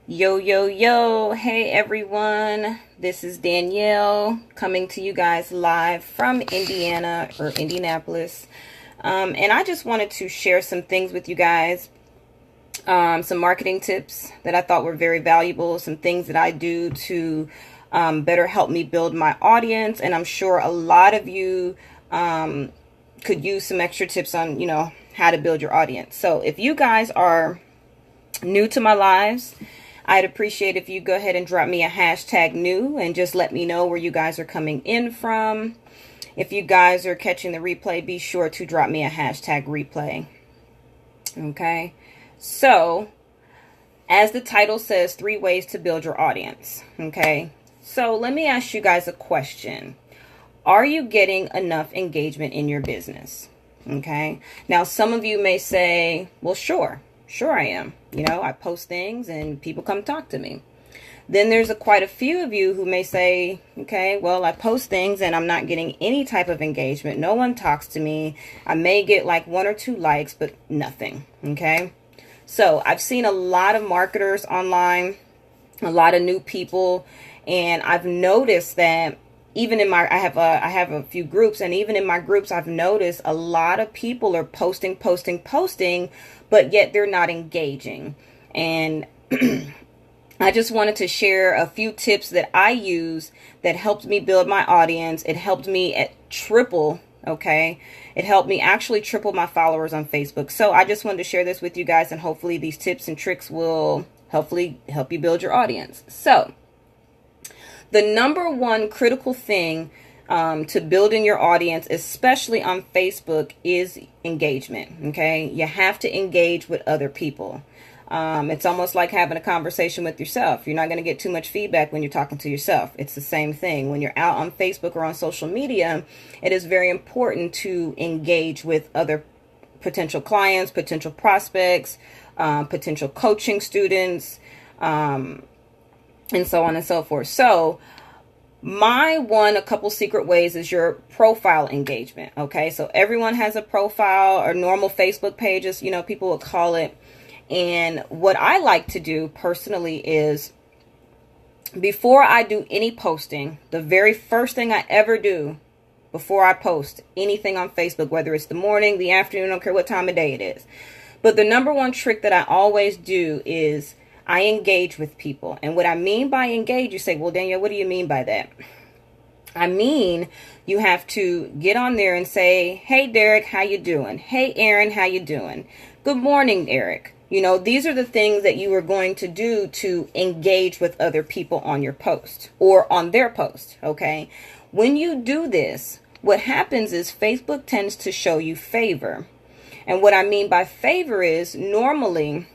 Yo, yo, yo. Hey, everyone. This is Danielle coming to you guys live from Indiana or Indianapolis. And I just wanted to share some things with you guys, some marketing tips that I thought were very valuable, some things that I do to better help me build my audience. And I'm sure a lot of you could use some extra tips on, how to build your audience. So if you guys are new to my lives, I'd appreciate if you go ahead and drop me a hashtag new and just let me know where you guys are coming in from. If you guys are catching the replay, be sure to drop me a hashtag replay. Okay. So, as the title says, 3 ways to build your audience. Okay. So, let me ask you guys a question. Are you getting enough engagement in your business? Okay. Now, some of you may say, well, sure I am. I post things and people come talk to me. Then there's quite a few of you who may say, okay, well, I post things and I'm not getting any type of engagement. No one talks to me. I may get like 1 or 2 likes, but nothing. Okay. So I've seen a lot of marketers online, a lot of new people, and I've noticed that even in I have a few groups, and even in my groups, I've noticed a lot of people are posting, but yet they're not engaging. And I just wanted to share a few tips that I use that helped me build my audience. It helped me at triple. Okay. It helped me actually triple my followers on Facebook. So I just wanted to share this with you guys, and hopefully these tips and tricks will hopefully help you build your audience. So the number one critical thing to building your audience, especially on Facebook, is engagement. Okay. You have to engage with other people. It's almost like having a conversation with yourself. You're not going to get too much feedback when you're talking to yourself. It's the same thing. When you're out on Facebook or on social media, it is very important to engage with other potential clients, potential prospects, potential coaching students, and so on and so forth. So a couple secret ways is your profile engagement. Okay. So everyone has a profile, or normal Facebook pages, people will call it. And what I like to do personally is, before I do any posting, the very first thing I ever do before I post anything on Facebook, whether it's the morning, the afternoon, I don't care what time of day it is. But the number one trick that I always do is I engage with people. And what I mean by engage, you say, well, Danielle, what do you mean by that? I mean, you have to get on there and say, hey, Derek, how you doing? Hey, Aaron, how you doing? Good morning, Eric. These are the things that you are going to do to engage with other people on your post or on their post. Okay. When you do this, what happens is Facebook tends to show you favor. And what I mean by favor is, normally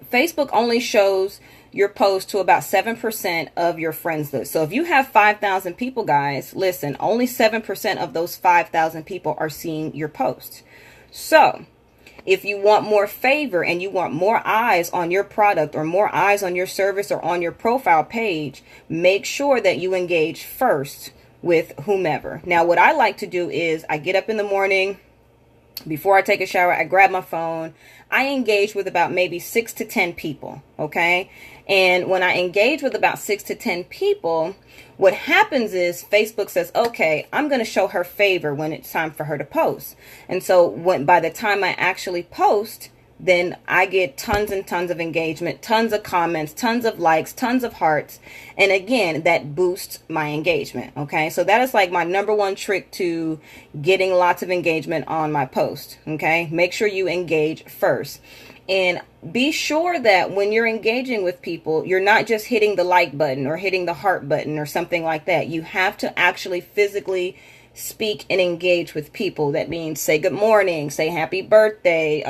Facebook only shows your post to about 7% of your friends list. So if you have 5,000 people, guys, listen, only 7% of those 5,000 people are seeing your post. So if you want more favor and you want more eyes on your product or more eyes on your service or on your profile page, make sure that you engage first with whomever. Now, what I like to do is I get up in the morning, before I take a shower, I grab my phone. I engage with about maybe 6 to 10 people. Okay. And when I engage with about 6 to 10 people, what happens is Facebook says, okay, I'm going to show her favor when it's time for her to post. And so by the time I actually post, then I get tons and tons of engagement, tons of comments, tons of likes, tons of hearts. And again, that boosts my engagement. Okay. So that is like my number one trick to getting lots of engagement on my post. Okay. Make sure you engage first. And be sure that when you're engaging with people, you're not just hitting the like button or hitting the heart button or something like that. You have to actually physically speak and engage with people. That means say good morning, say happy birthday.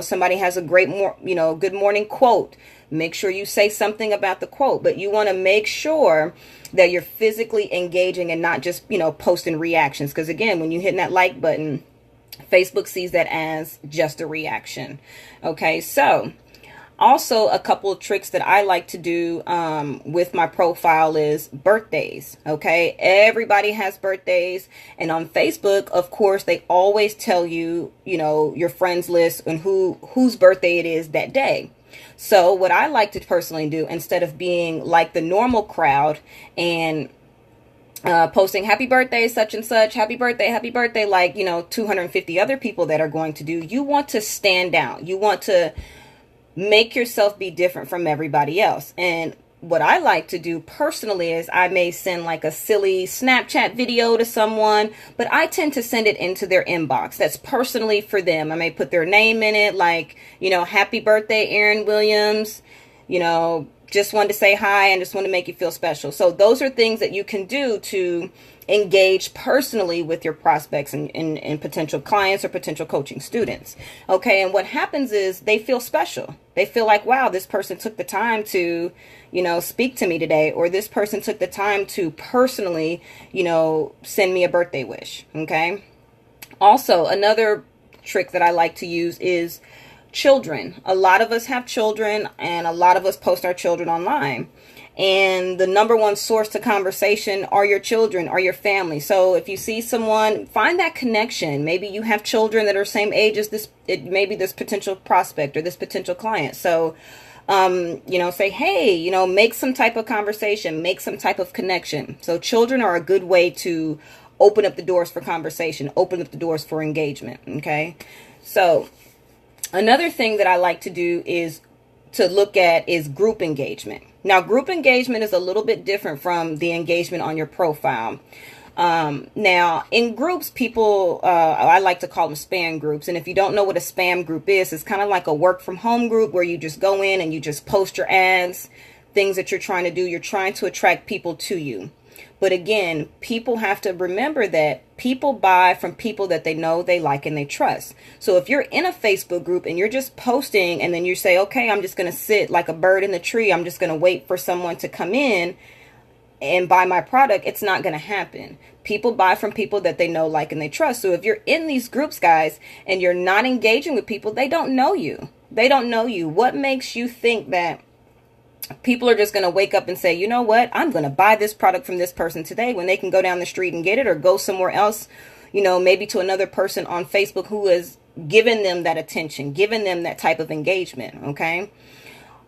Somebody has a great, good morning quote. Make sure you say something about the quote, but you want to make sure that you're physically engaging and not just, posting reactions. Because again, when you're hitting that like button, Facebook sees that as just a reaction. Okay, so also a couple of tricks that I like to do with my profile is birthdays. Okay, everybody has birthdays, and on Facebook, of course, they always tell you, your friends list and whose birthday it is that day. So what I like to personally do, instead of being like the normal crowd and posting happy birthday, such and such, happy birthday, like, 250 other people that are going to do, you want to stand out. You want to make yourself be different from everybody else. And what I like to do personally is I may send like a silly Snapchat video to someone, but I tend to send it into their inbox. That's personally for them. I may put their name in it, like, happy birthday, Aaron Williams, just wanted to say hi and just want to make you feel special. So those are things that you can do to engage personally with your prospects and potential clients or potential coaching students. Okay, and what happens is they feel special. They feel like, wow, this person took the time to, speak to me today, or this person took the time to personally, send me a birthday wish. Okay. Also, another trick that I like to use is children. A lot of us have children, and a lot of us post our children online. And the number one source to conversation are your children, are your family. So if you see someone, find that connection. Maybe you have children that are same age as maybe this potential prospect or this potential client. So, say, hey, make some type of conversation, make some type of connection. So children are a good way to open up the doors for conversation, open up the doors for engagement. Okay. So another thing that I like to do is to look at is group engagement. Now, group engagement is a little bit different from the engagement on your profile. Now, in groups, people, I like to call them spam groups. And if you don't know what a spam group is, it's kind of like a work from home group where you just go in and you just post your ads, things that you're trying to do. You're trying to attract people to you. But again, people have to remember that people buy from people that they know, they like, and they trust. So if you're in a Facebook group and you're just posting and then you say, okay, I'm just going to sit like a bird in the tree, I'm just going to wait for someone to come in and buy my product, it's not going to happen. People buy from people that they know, like, and they trust. So if you're in these groups, guys, and you're not engaging with people, they don't know you. They don't know you. What makes you think that people are just going to wake up and say, you know what, I'm going to buy this product from this person today, when they can go down the street and get it, or go somewhere else, maybe to another person on Facebook who has given them that attention, given them that type of engagement. Okay.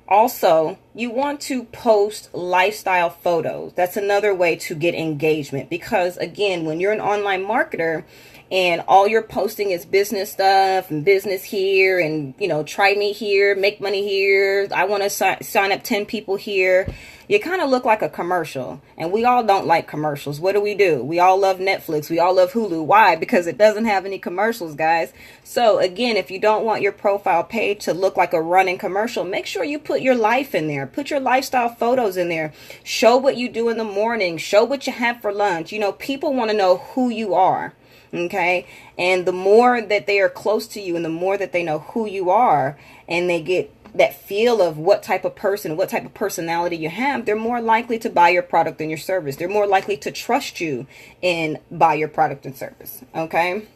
Also, you want to post lifestyle photos. That's another way to get engagement, because again, when you're an online marketer and all you're posting is business stuff and business here and, try me here, make money here, I want to sign up 10 people here, you kind of look like a commercial. And we all don't like commercials. What do? We all love Netflix. We all love Hulu. Why? Because it doesn't have any commercials, guys. So again, if you don't want your profile page to look like a running commercial, make sure you put your life in there. Put your lifestyle photos in there. Show what you do in the morning. Show what you have for lunch. People want to know who you are. Okay. And the more that they are close to you and the more that they know who you are and they get that feel of what type of person, what type of personality you have, they're more likely to buy your product and your service. They're more likely to trust you and buy your product and service. Okay.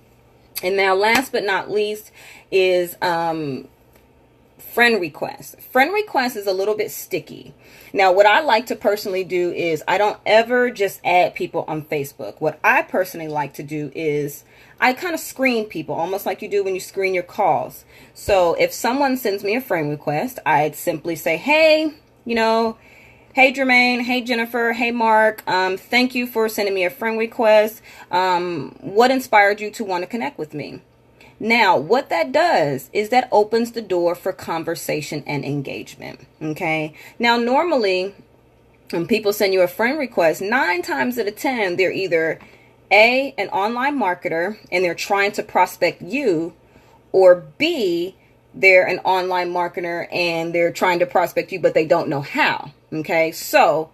And now last but not least is, friend requests. Friend requests is a little bit sticky. Now, what I like to personally do is I don't ever just add people on Facebook. What I personally like to do is I kind of screen people, almost like you do when you screen your calls. So if someone sends me a friend request, I'd simply say, hey, hey, Jermaine, hey, Jennifer, hey, Mark, thank you for sending me a friend request. What inspired you to want to connect with me? Now, what that does is that opens the door for conversation and engagement. Okay. Now, normally when people send you a friend request, 9 times out of 10, they're either an online marketer and they're trying to prospect you, or B, they're an online marketer and they're trying to prospect you, but they don't know how. Okay. So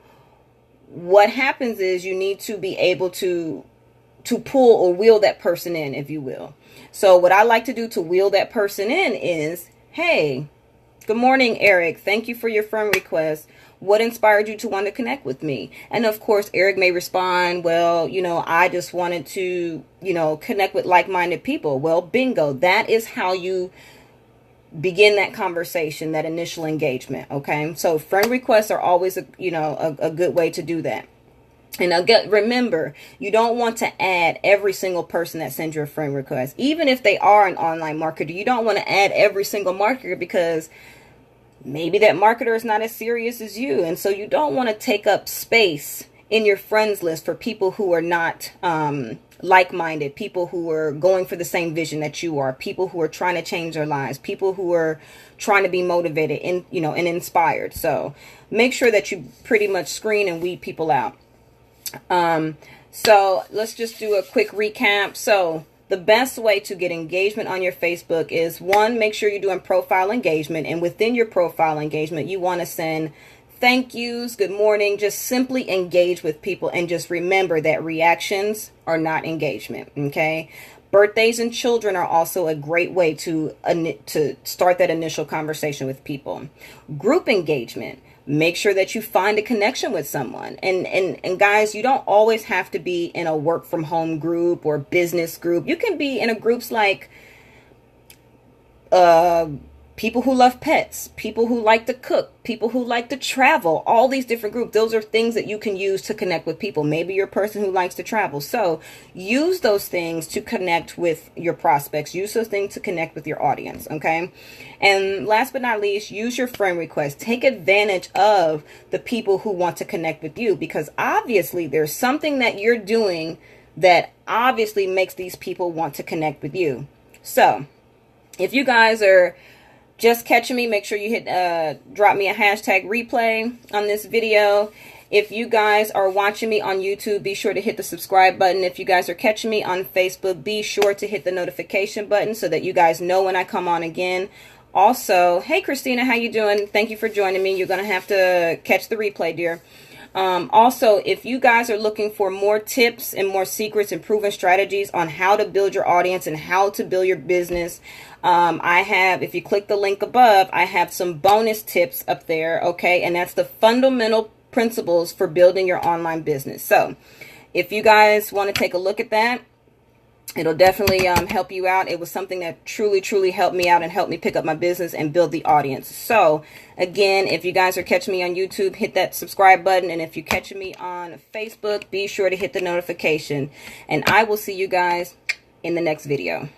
what happens is you need to be able to pull or wheel that person in, if you will. So what I like to do to wheel that person in is, hey, good morning, Eric. Thank you for your friend request. What inspired you to want to connect with me? And of course, Eric may respond, well, I just wanted to, connect with like-minded people. Well, bingo. That is how you begin that conversation, that initial engagement. Okay. So friend requests are always a good way to do that. And remember, you don't want to add every single person that sends you a friend request. Even if they are an online marketer, you don't want to add every single marketer, because maybe that marketer is not as serious as you. And so you don't want to take up space in your friends list for people who are not like-minded, people who are going for the same vision that you are, people who are trying to change their lives, people who are trying to be motivated and, you know, and inspired. So make sure that you pretty much screen and weed people out. So let's just do a quick recap. So the best way to get engagement on your Facebook is, one, make sure you're doing profile engagement. And within your profile engagement, you want to send thank yous, good morning, just simply engage with people. And just remember that reactions are not engagement, okay? Birthdays and children are also a great way to start that initial conversation with people. Group engagement. Make sure that you find a connection with someone. And guys, you don't always have to be in a work from home group or business group. You can be in a groups like people who love pets, people who like to cook, people who like to travel, all these different groups. Those are things that you can use to connect with people. Maybe you're a person who likes to travel. So use those things to connect with your prospects. Use those things to connect with your audience. Okay. And last but not least, use your friend request. Take advantage of the people who want to connect with you, because obviously there's something that you're doing that obviously makes these people want to connect with you. So if you guys are just catching me, make sure you hit drop me a hashtag replay on this video. If you guys are watching me on YouTube, be sure to hit the subscribe button. If you guys are catching me on Facebook, be sure to hit the notification button so that you guys know when I come on again. Also, hey Christina, how you doing? Thank you for joining me. You're gonna have to catch the replay, dear. Also, if you guys are looking for more tips and more secrets and proven strategies on how to build your audience and how to build your business, I have, if you click the link above, I have some bonus tips up there, okay? And that's the fundamental principles for building your online business. So if you guys want to take a look at that, it'll definitely help you out. It was something that truly helped me out and helped me pick up my business and build the audience. So again, if you guys are catching me on YouTube, hit that subscribe button. And if you're catching me on Facebook, be sure to hit the notification. And I will see you guys in the next video.